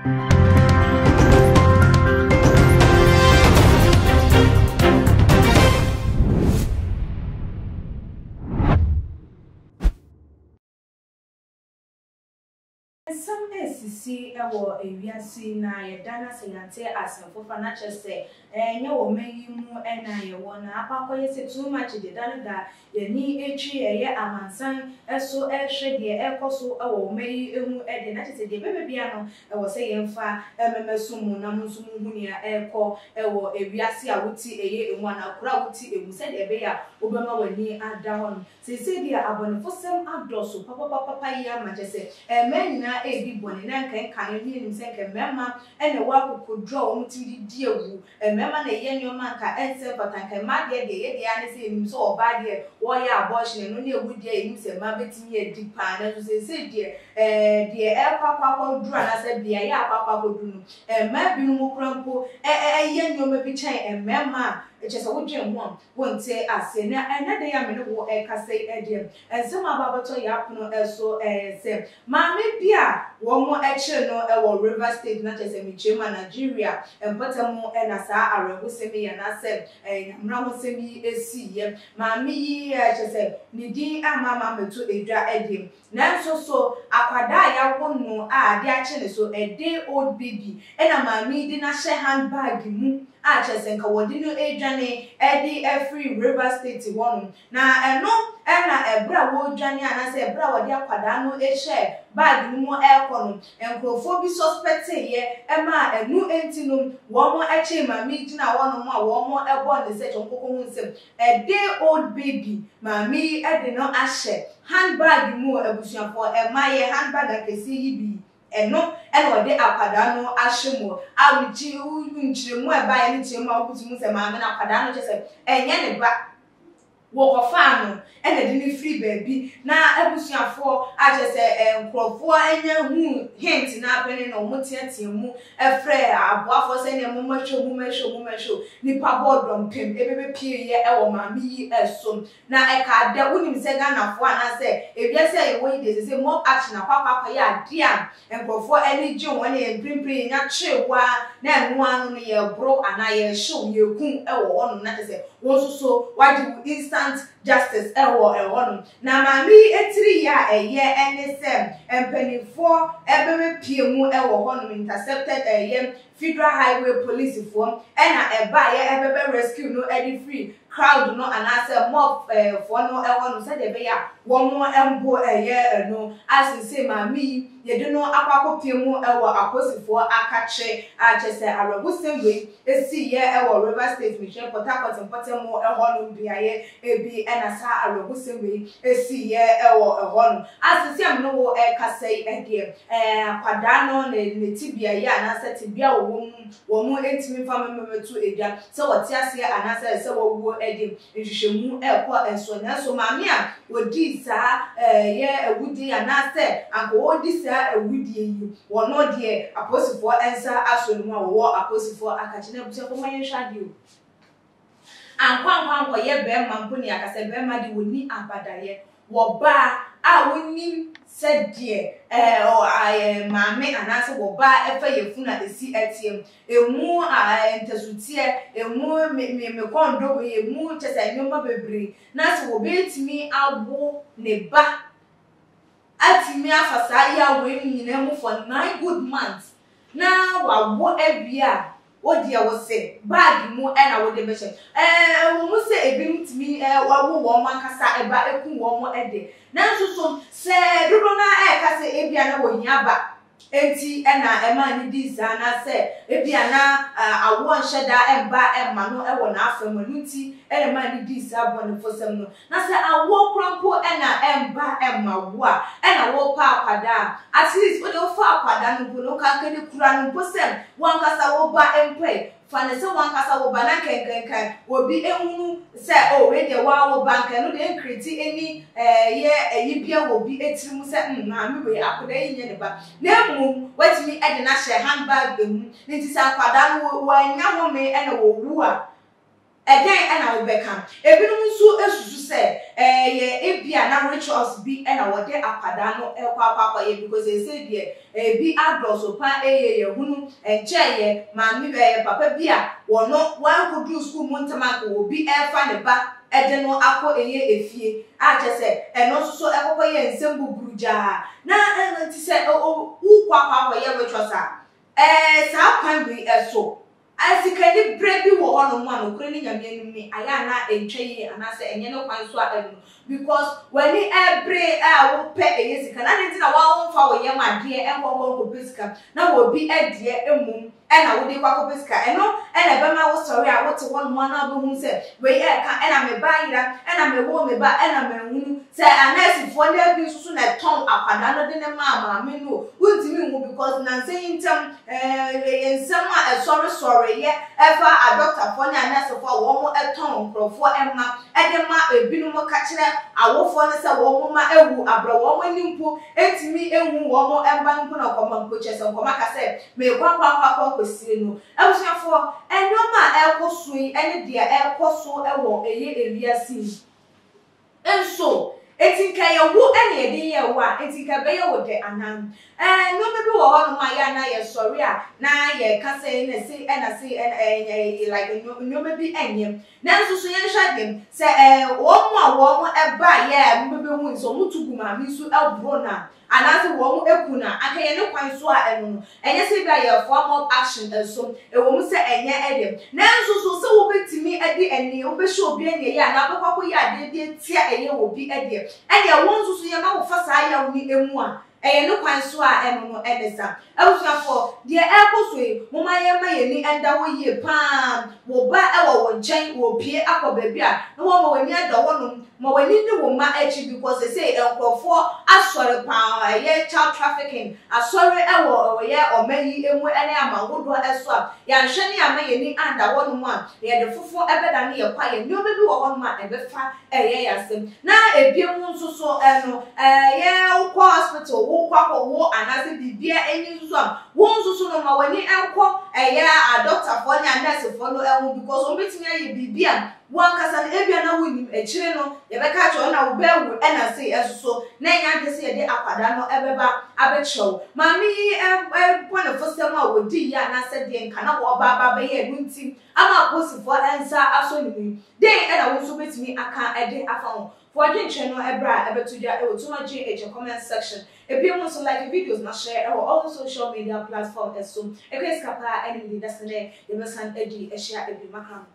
Some SCC ewo ewiase na yedana seyante asemfo fa na chese enye wo meyimu ena ye wona apakoye se too much de dana da ye ni etwi eye amansan eso ehwe de ekoso ewo meyi emu ede na chese de bebebia no ewo se yemfa ememesumu na munsumu hunia eko ewo ewiase a wuti eye emu na kura wuti emu se de be ya obema wani ada hon se dia abonefosem adoso papa ya ma chese menina ebi boni na nkan ni nim se nkan mema ene wa kokodro o muti di ewu mema na ye nyoma nka ense batanka ma de ye de ane se nim so oba de wo ya abortion no na ewu de nim se ma betimi edi pa na so se de kwakwa dura na se bia ya kwakwa kodu no ma bi no krampo ye nyoma bi chen mema echese wo dwen ho wonte ase na de ya me no wo kase ede ensema babato ya pono eso se ma me bia womo eche no ewo River State na chese michema Nigeria empotamo na sa arehusemi ya na se nyamrahusemi esiye ma mi yi chese nidi amama metu edwa edim nanso so akwada ya wonu a de ache ne so a day old baby na ma mi di na she handbag mu a chese nka wodi no edwane edi every River State wonu na eno na ebra wo dwane ana se ebra wodi akwada no ehye bag mu ekono enkrofo bi suspect ye ema enu entinum wo mo eche ma mi gina wono mo a wo mo ebo ne se chonkoko hu nsem a day old baby ma mi ede no ahye handbag mu abusuafo ema ye handbag akesi yibi eno wode akwada no ahye mo awuchi unchire mu eba ye ni chire mu akutu mu se ma me na akwada no chese enye ne ba wo kofano ene de ni free baby na abusuafo achese nkrofo anya hu hint na apene no motiatie mu efre aboafo se ne mumahwo ni pabodom pem ebebe pie ye ewo mami yi esom na eka da unim se ganafo ana se ebiase ye wo ide se mo action akwakwa ya dia nkrofo eni gye won ye mprimpri nya chewa na enu anu no ye bro ana ye show ye kun ewo onu na se won so wadi instant justice ewo na mami etiri ya eye NSM empenifo ebebe piemu ewo hono intercepted Federal Highway Police form na eba ye ebebe rescue no edi free crowd no anase mob for no ewo no se de be ya wo mo embo eye no asise mami ye do no akwako piemu ewo aposifo akache achese arabusengwe esi ye ewo River State Mission Port Harcourt mpotemo ewo no biaye ebi na sa arabusengwe esi ye ewo no asise am no wo kasai ede akwada no ne tibia ye anase tibia wo mu entimi fama memetu edwa se wote ase anase se wo wo ede nhwehwemu ekọ enso na so mami a wodi sa ye ewudi anase anko wodi sa ewudi yi wono de aposifo ensa asonu a wo aposifo akache na butia ko mayen hwade o ankwa ye be mampo ni akase be ma de woni abadaye wo ba a woni sedie mame anase wo ba efa yefuna esi atiem emu ntesutie emu me kondo emu chese nyoma bebre na se wo betimi abo ne ba atimi afasa ya we nyina mu for 9 good months na wawo ebia odi wo se bag mu na wo de beche wo mu se ebi ntimi wo makasa eba eku wo mo ede nanso so se dodo na kase ebia na wo hia ba enti na ema ni diza na se ebia na awo nheda eba ema no ewo na afam nuti ema ni diza bone fosem no na se awo krampo na emba ema wo a na wo pa akwada at least wo de wo fa akwada no bo no ka kede kura no posem wan kasa wo ba empe fane se wan kasa wo ba na kenkenkan obi ehunu se o we de wa wo bank no de kreti eni ye eyibia wo bi etirimu se ma me we akoda yin ne ba na mu watimi ede na she handbag emu nti se akwada no wo anya wo me na wo wu a again and I become a bit say ebia na rituals be and I would get akwadano e because they say there be adults so pa hunu enche mami papa bia wono wan go do school montamanko will be e fa ne ba ede no akọ efie a che se eno so ekokọ ye nsem buburuja na enti se u kwa rituals sa kwan bi eso asikani brebi wo hono mu anokure ni nyame anumi aya na entwe anase enye no kwan so anu because when every wo pe eyesika na nti na wa wonfa wo yem ade enkonko pesika na wo bi ade emum ena wo de kwako pesika eno ena be ma wo sorry a wo te hono mu na bo hu se we ka ena me ba yira ena me wo me ba ena me hunu se anase fo na bi susu na ton akwada no de ne ma me no untimi hu because na say intem ensem a sorry ye ever a doctor for na nurse for wo mo eton nkrofo emma edema ebinu mo ka kire awofo ne se wo mo ma ewu abro wo mo nimpo etimi ewu wo mo emba nimpo na koma mpoche se koma ka se me kwa kwesire no ebusuafo enoma ekosui ene dia ekoso ewo eye ewiasi enso etinka ye wo ene ye de ye wa etinka be ye wo de anan no me bi wo hono ma ya na ye sorry a na ye ka se na si ena si like no me bi enyem na nso so ye hwa dem se wo mo eba ye me bi hu so mutugu ma mi su elbro na anase wo mo ekuna akaye ne kwan so a eno no enye se bia ye form of action so wo mo se enye edem na nso so se wo betimi edi eni wo be show obi eni ye na akokko ye ade bi tia eye wo bi ede ene wo nso so ye ma wo fa sa ya wo ni emu a eye no kwan so a eno no edesa abusuafo de ekosoi mo ma ye ni enda wo ye pam wo ba ewo wo nchen wo pie akoba bia no wo mo wani ada wo no mo wani ni wo ma echi because they say enkrofo asore pa ye child trafficking asore ewo ye omayi emu ene amangodo eso a ya hwe ni amaye ni anda wo no mu a ye de fofo ebeda ne ye kwa ye ni obebi wo ho no ma ebefa eye yasem na ebiemu nso so eno ye wo hospital wo kwako wo anase bibia eni nso a wo nso so no ma wani enko eye a doctor for ni nurse for no ewu because o betimi aye bibia wan kasa na ebia na wonim echire no ye beka cho na wo bewu ena sei esoso na nya de se ye de akwada no ebeba abechew mami bona fosem a wodi ya na se de nka na wo ba ye ntim ama posifo ensa aso ni den ena wo so betimi aka ede afa ho for the channel ebra ebetuja e wotumaji e comment section if you want to like the videos na share or all the social media platforms so e kwes kapa any that's the you must edi e share e bi makam